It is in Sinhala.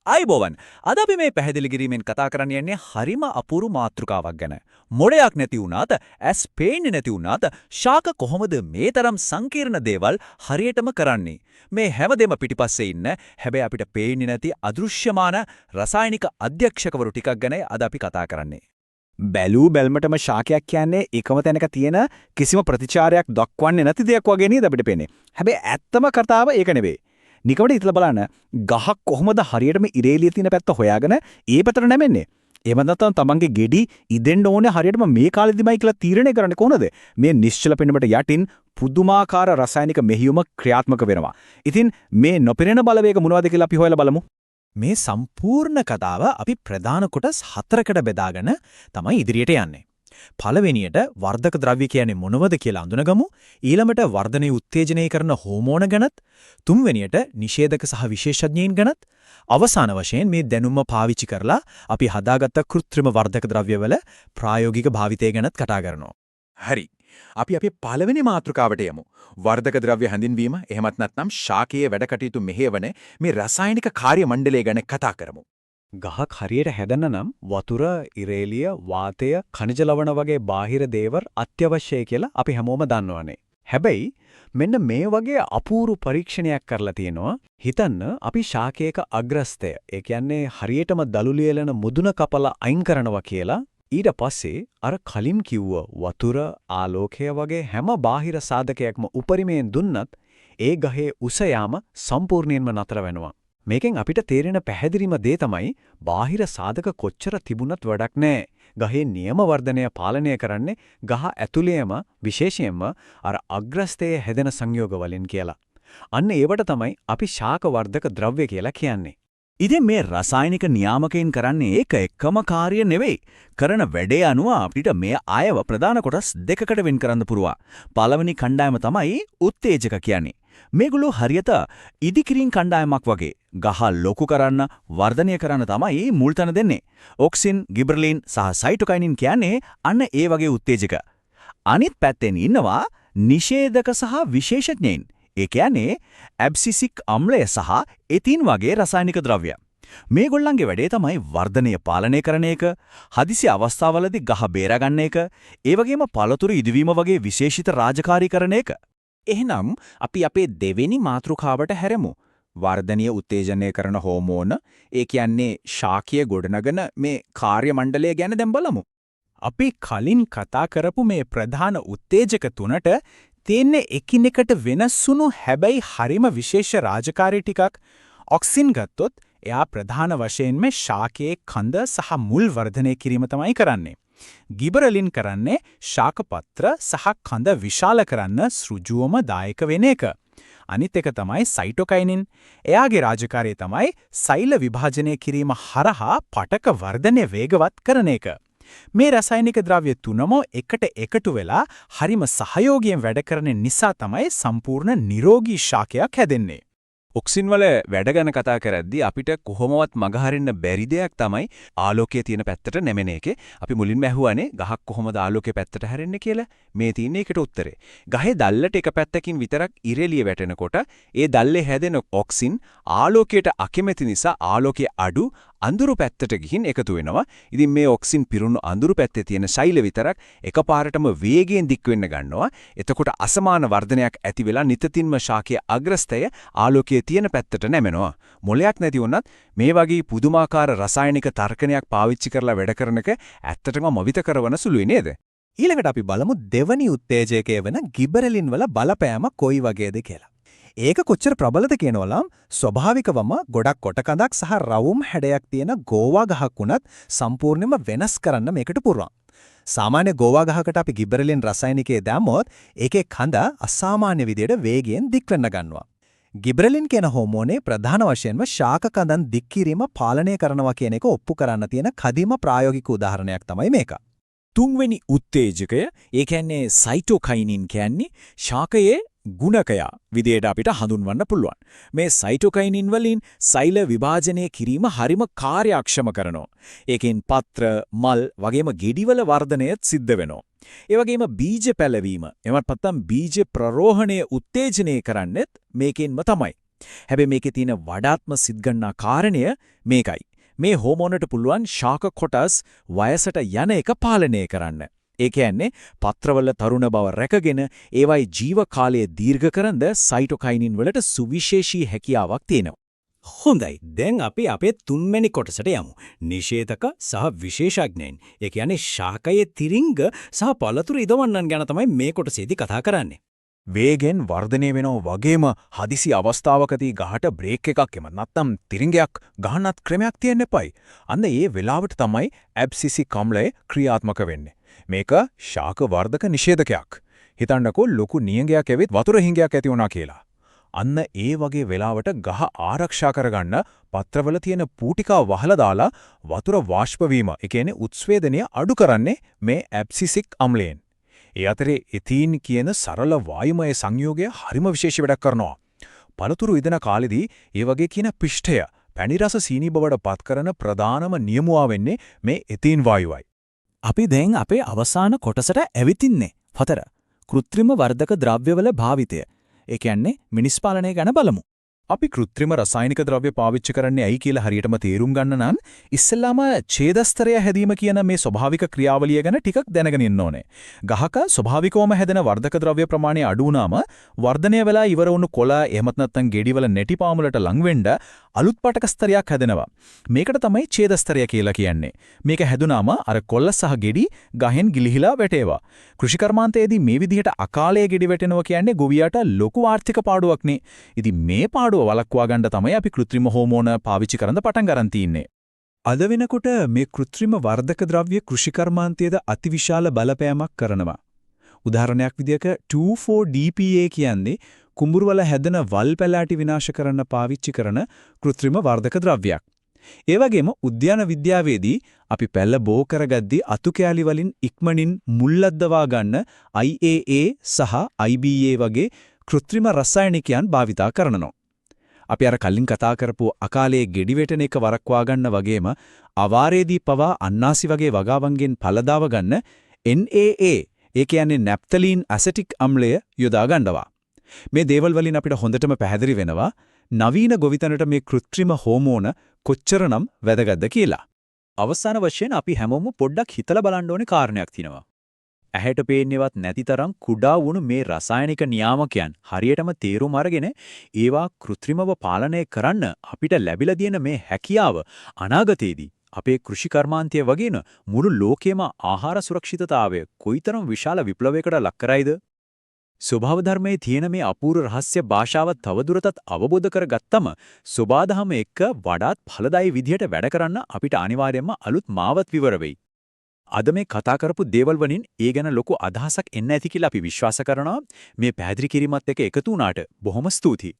අයිබෝවන් අද අපි මේ පැහැදිලි කිරීමෙන් කතා කරන්න යන්නේ හරිම අපූර්ව මාතෘකාවක් ගැන. මොඩයක් නැති වුණාත, ඇස් පේන්නේ නැති වුණාත, ශාක කොහොමද මේ තරම් සංකීර්ණ දේවල් හරියටම කරන්නේ? මේ හැමදේම පිටිපස්සේ ඉන්න හැබැයි අපිට පේන්නේ නැති අදෘශ්‍යමාන රසායනික අධ්‍යක්ෂකවරු ටිකක් ගැන අද අපි කතා කරන්නේ. බැලූ බැල්මටම ශාකයක් කියන්නේ එකම තැනක තියෙන කිසිම ප්‍රතිචාරයක් දක්වන්නේ නැති දෙයක් වගේ නේද අපිට පේන්නේ. හැබැයි ඇත්තම කතාව ඒක නෙවෙයි. නිකමට හිතලා බලන්න ගහක් කොහොමද හරියටම ඉරේලිය තියෙන පැත්ත හොයාගෙන ඒ පැත්තට නැමෙන්නේ. එහෙම නැත්නම් තමන්ගේ ගෙඩි ඉදෙන්න ඕනේ හරියටම මේ කාලෙදිමයි කියලා තීරණය කරන්නේ කොහොමද? මේ නිශ්චල පෙනුමට යටින් පුදුමාකාර රසායනික මෙහෙයුම ක්‍රියාත්මක වෙනවා. ඉතින් මේ නොපෙනෙන බලවේග මොනවද කියලා අපි හොයලා බලමු. මේ සම්පූර්ණ කතාව අපි ප්‍රධාන කොටස් 4කට බෙදාගෙන තමයි ඉදිරියට යන්නේ. පළවෙනියට වර්ධක ද්‍රව්‍ය කියන්නේ මොනවද කියලා අඳුනගමු. ඊළඟට වර්ධනයේ උත්තේජනය කරන හෝමෝන ගැනත්, තුන්වෙනියට නිෂේධක සහ විශේෂඥයින් ගැනත්, අවසාන වශයෙන් මේ දැනුම පාවිච්චි කරලා අපි හදාගත්ත කෘත්‍රිම වර්ධක ද්‍රව්‍යවල ප්‍රායෝගික භාවිතය ගැනත් කතා කරනවා. හරි. අපි අපේ පළවෙනි මාතෘකාවට යමු. වර්ධක ද්‍රව්‍ය හැඳින්වීම එහෙමත් නැත්නම් ශාකීය වැඩ කටයුතු මෙහෙයවන මේ රසායනික කාර්ය මණ්ඩලය ගැන කතා කරමු. ගහක් හරියට හැදෙන්න නම් වතුර, ඉරේලිය, වාතය, ඛනිජ ලවණ වගේ බාහිර දේවල් අත්‍යවශ්‍යයි කියලා අපි හැමෝම දන්නවනේ. හැබැයි මෙන්න මේ වගේ අපූර්ව පරීක්ෂණයක් කරලා තියෙනවා. හිතන්න අපි ශාකයක අග්‍රස්තය, ඒ කියන්නේ හරියටම දළු ලියලන මුදුන කපලා අයින් කරනවා කියලා. ඊට පස්සේ අර කලින් කිව්ව වතුර, ආලෝකය වගේ හැම බාහිර සාධකයක්ම උපරිමයෙන් දුන්නත් ඒ ගහේ උස යාම සම්පූර්ණයෙන්ම නතර වෙනවා. මේකෙන් අපිට තේරෙන පැහැදිලිම දේ තමයි බාහිර සාධක කොච්චර තිබුණත් වැඩක් නැහැ. ගහේ නියම වර්ධනය පාලනය කරන්නේ ගහ ඇතුළේම විශේෂයෙන්ම අර අග්‍රස්තයේ හැදෙන සංයෝග වලින් කියලා. අන්න ඒවට තමයි අපි ශාක වර්ධක ද්‍රව්‍ය කියලා කියන්නේ. ඉතින් මේ රසායනික නියාමකයන් කරන්නේ ඒක එකම කාර්ය නෙවෙයි. කරන වැඩේ අනුව අපිට මේ ආයව ප්‍රධාන කොටස් දෙකකට වෙන් කරන්න පුරුවා. පළවෙනි කණ්ඩායම තමයි උත්තේජක කියන්නේ. මේගොල්ලෝ හරියට ඉදිකිරින් කණ්ඩායමක් වගේ ගහ ලොකු කරන්න, වර්ධනය කරන්න තමයි මුල් තැන දෙන්නේ. ඔක්සින්, ගිබර්ලින් සහ සයිටොකයිනින් කියන්නේ අන්න ඒ වගේ උත්තේජක. අනිත් පැත්තෙන් ඉන්නවා නිෂේධක සහ විශේෂඥයින්. ඒ කියන්නේ ඇබ්සිසික් අම්ලය සහ එතින් වගේ රසායනික ද්‍රව්‍ය. මේගොල්ලන්ගේ වැඩේ තමයි වර්ධනය පාලනය කරන එක, හදිසි අවස්ථාවලදී ගහ බේරගන්න එක, ඒ වගේම පළතුරු ඉදවීම වගේ විශේෂිත රාජකාරී කරන එක. එහෙනම් අපි අපේ දෙවෙනි මාතෘකාවට හැරෙමු. වර්ධනීය උත්තේජනය කරන හෝමෝන, ඒ කියන්නේ ශාකීය ගොඩනගන මේ කාර්ය මණ්ඩලය ගැන දැන් බලමු. අපි කලින් කතා කරපු මේ ප්‍රධාන උත්තේජක තුනට තියෙන්නේ එකිනෙකට වෙනස්සුණු හැබැයි හරිම විශේෂ රාජකාරී ටිකක්. ඔක්සින් ගත්තොත් එයා ප්‍රධාන වශයෙන්ම ශාකයේ කඳ සහ මුල් වර්ධනය කිරීම තමයි කරන්නේ. ගිබරලින් කරන්නේ ශාකපත්‍ර සහ කඳ විශාල කරන්න සෘජුවම දායක වෙන එක. අනිත් එක තමයි සයිටොකයිනින්. එයාගේ රාජකාරිය තමයි සෛල විභාජනය කිරීම හරහා පටක වර්ධනය වේගවත් කරන එක. මේ රසායනික ද්‍රව්‍ය තුනම එකට එකතු වෙලා හරිම සහයෝගයෙන් වැඩ කරන නිසා තමයි සම්පූර්ණ නිරෝගී ශාකයක් හැදෙන්නේ. ඔක්සින් වල වැඩ ගැන කතා කරද්දී අපිට කොහොමවත් මගහරින්න බැරි දෙයක් තමයි ආලෝකයේ තියෙන පැත්තට නැමෙන එකේ. අපි මුලින්ම ඇහුවානේ ගහක් කොහොමද ආලෝකයේ පැත්තට හැරෙන්නේ කියලා. මේ තියෙන එකට උත්තරේ. ගහේ දැල්ලට එක පැත්තකින් විතරක් ඉරෙලිය වැටෙනකොට ඒ දැල්ලේ හැදෙන ඔක්සින් ආලෝකයට අකමැති නිසා ආලෝකයේ අඩු අඳුරු පැත්තට ගිහින් එකතු වෙනවා. ඉතින් මේ ඔක්සින් පිරුණු අඳුරු පැත්තේ තියෙන ශෛල විතරක් එකපාරටම වේගයෙන් දික් වෙන්න ගන්නවා. එතකොට අසමාන වර්ධනයක් ඇති වෙලා නිතින්ම ශාකයේ අග්‍රස්තය ආලෝකයේ තියෙන පැත්තට නැමෙනවා. මොලයක් නැති වුණත් මේ වගේ පුදුමාකාර රසායනික තර්කණයක් පාවිච්චි කරලා වැඩ කරන එක ඇත්තටම මවිත කරවන සුළුයි නේද? ඊළඟට අපි බලමු දෙවනි උත්තේජකය වෙන ගිබරලින් වල බලපෑම කොයි වගේද කියලා. ඒක කොච්චර ප්‍රබලද කියනවලම් ස්වභාවිකවම ගොඩක් කොටකඳක් සහ රවුම් හැඩයක් තියෙන ගෝවා ගහක් වුණත් සම්පූර්ණයෙන්ම වෙනස් කරන්න මේකට පුරුවන්. සාමාන්‍ය ගෝවා ගහකට අපි ගිබරලින් රසායනිකය දැම්මොත් ඒකේ කඳ අසාමාන්‍ය විදියට වේගයෙන් දික් වෙන්න ගන්නවා. ගිබරලින් කියන හෝමෝනේ ප්‍රධාන වශයෙන්ම ශාක කඳන් දික් කිරීම පාලනය කරනවා කියන එක ඔප්පු කරන්න තියෙන කදිම ප්‍රායෝගික උදාහරණයක් තමයි මේක. තුන්වෙනි උත්තේජකය, ඒ කියන්නේ සයිටොකයිනින් කියන්නේ ශාකයේ ගුණකයා විදියට අපිට හඳුන්වන්න පුළුවන්. මේ සයිටොකයිනින් වලින් සෛල විභාජනය කිරීම හරිම කාර්යක්ෂම කරනවා. ඒකෙන් පත්‍ර, මල් වගේම ගෙඩිවල වර්ධනයත් සිද්ධ වෙනවා. ඒ වගේම බීජ පැලවීම, එමත් නැත්නම් බීජ ප්‍රරෝහණය උත්තේජනය කරන්නෙත් මේකෙන්ම තමයි. හැබැයි මේකේ තියෙන වඩාත්ම සිද්ගන්නා කාරණය මේකයි. මේ හෝමෝනට පුළුවන් ශාක කොටස් වයසට යන එක පාලනය කරන්න. ඒ කියන්නේ පත්‍රවල තරුණ බව රැකගෙන ඒවයි ජීව කාලය දීර්ඝ කරන්ද සයිටොකයිනින් වලට සුවිශේෂී හැකියාවක් තියෙනවා. හොඳයි. දැන් අපි අපේ තුන්වෙනි කොටසට යමු. නිෂේධක සහ විශේෂඥයින්. ඒ කියන්නේ ශාකයේ තිරිංග සහ පළතුරු ඉදවන්නන් ගැන තමයි මේ කොටසේදී කතා කරන්නේ. වේගෙන් වර්ධනය වෙනව වගේම හදිසි අවස්ථාවකදී ගහට බ්‍රේක් එකක් එම නැත්නම් තිරින්ගයක් ගහන්නත් ක්‍රමයක් තියෙන්න එපයි. අන්න ඒ වෙලාවට තමයි ඇබ්සිසික් අම්ලය ක්‍රියාත්මක වෙන්නේ. මේක ශාක වර්ධක නිෂේධකයක්. හිතන්නකෝ ලොකු නියඟයක් ඇවිත් වතුර හිඟයක් ඇති වුණා කියලා. අන්න ඒ වගේ වෙලාවට ගහ ආරක්ෂා කරගන්න පත්‍රවල තියෙන පූටිකා වහලා දාලා වතුර වාෂ්ප වීම, ඒ කියන්නේ උත්ස්වේදනය අඩු කරන්නේ මේ ඇබ්සිසික් අම්ලයෙන්. ඒ අතරේ එතීන් කියන සරල වායුමය සංයෝගය හරිම විශේෂ වැඩක් කරනවා. පළතුරු ඉදෙන කාලෙදී ඒ වගේ කියන පිෂ්ඨය පැණි රස සීනි බවට පත් කරන ප්‍රධානම නියමුවා වෙන්නේ මේ එතීන් වායුවයි. අපි දැන් අපේ අවසාන කොටසට ඇවිතින්නේ. 4. කෘත්‍රිම වර්ධක ද්‍රව්‍යවල භාවිතය. ඒ කියන්නේ මිනිස් පාලනය ගැන බලමු. අපි කෘත්‍රිම රසායනික ද්‍රව්‍ය පාවිච්චි කරන්නේ ඇයි කියලා හරියටම තේරුම් ගන්න නම් ඉස්සෙල්ලාම ඡේදස්තරය හැදීම කියන මේ ස්වභාවික ක්‍රියාවලිය ගැන ටිකක් දැනගෙන ඉන්න ඕනේ. ගහක ස්වභාවිකවම හැදෙන වර්ධක ද්‍රව්‍ය ප්‍රමාණය අඩු වුණාම වර්ධනය වෙලා ඉවර වුණු කොළ එහෙමත් නැත්නම් ගෙඩිවල නැටි පාමුලට ලං වෙන්න අලුත් පටක ස්තරයක් හැදෙනවා. මේකට තමයි ඡේදස්තරය කියලා කියන්නේ. මේක හැදුනාම අර කොළ සහ ගෙඩි ගහෙන් ගිලිහිලා වැටේවා. කෘෂිකර්මාන්තයේදී මේ විදිහට අකාලයේ ගෙඩි වැටෙනවා කියන්නේ ගොවියාට ලොකු ආර්ථික පාඩුවක් නේ. ඉතින් මේ පාඩුව වළක්වා ගන්න තමයි අපි කෘත්‍රිම හෝමෝන පාවිච්චි කරන්න පටන් ගන්න තින්නේ. අද වෙනකොට මේ කෘත්‍රිම වර්ධක ද්‍රව්‍ය කෘෂිකර්මාන්තයේද අතිවිශාල බලපෑමක් කරනවා. උදාහරණයක් විදිහට 2,4-DPA කියන්නේ කුඹුරුවල හැදෙන වල් පැලෑටි විනාශ කරන්න පාවිච්චි කරන කෘත්‍රිම වර්ධක ද්‍රව්‍යයක්. ඒ වගේම උද්‍යාන විද්‍යාවේදී අපි පැල්ල බෝ කරගද්දී අතු කැලි වලින් ඉක්මනින් මුල්ලද්දවා ගන්න IAA සහ IBA වගේ කෘත්‍රිම රසායනිකයන් භාවිතා කරනවා. අපි අර කලින් කතා කරපු අකාලයේ ගෙඩි වැටෙන එක වරක්වා ගන්න වගේම අවාරේදී පවා අන්නාසි වගේ වගාවන්ගෙන් පළදාව ගන්න NAA ඒ කියන්නේ නැප්තලීන් ඇසෙටික් අම්ලය යොදා ගන්නවා. මේ දේවල් වලින් අපිට හොඳටම පැහැදිලි වෙනවා නවීන ගොවිතැනට මේ කෘත්‍රිම හෝමෝන කොච්චරනම් වැදගත්ද කියලා. අවසාන වශයෙන් අපි හැමෝම පොඩ්ඩක් හිතලා බලන්න ඕනේ කාරණයක් තියෙනවා. ඇහැට පේන්නේවත් නැති තරම් කුඩා වුණු මේ රසායනික නියාමකයන් හරියටම තේරුම් අරගෙන ඒවා කෘත්‍රිමව පාලනය කරන්න අපිට ලැබිලා තියෙන මේ හැකියාව අනාගතයේදී අපේ කෘෂිකර්මාන්තය වගේන මුළු ලෝකෙම ආහාර සුරක්ෂිතතාවය කොයිතරම් විශාල විප්ලවයකට ලක් කරයිද? ස්වභාව ධර්මයේ තියෙන මේ අපූර්ව රහස්‍ය භාෂාව තවදුරටත් අවබෝධ කරගත්තම සබාධම එක්ක වඩාත් ඵලදායී විදිහට වැඩ කරන්න අපිට අනිවාර්යයෙන්ම අලුත් මාවත් විවර වෙයි. අද මේ කතා කරපු දේවල් වලින් ඒ ගැන ලොකු අදහසක් එන්න ඇති කියලා අපි විශ්වාස කරනවා. මේ පැහැදිලි කිරීමත් එක්ක එකතු වුණාට බොහොම ස්තුතියි.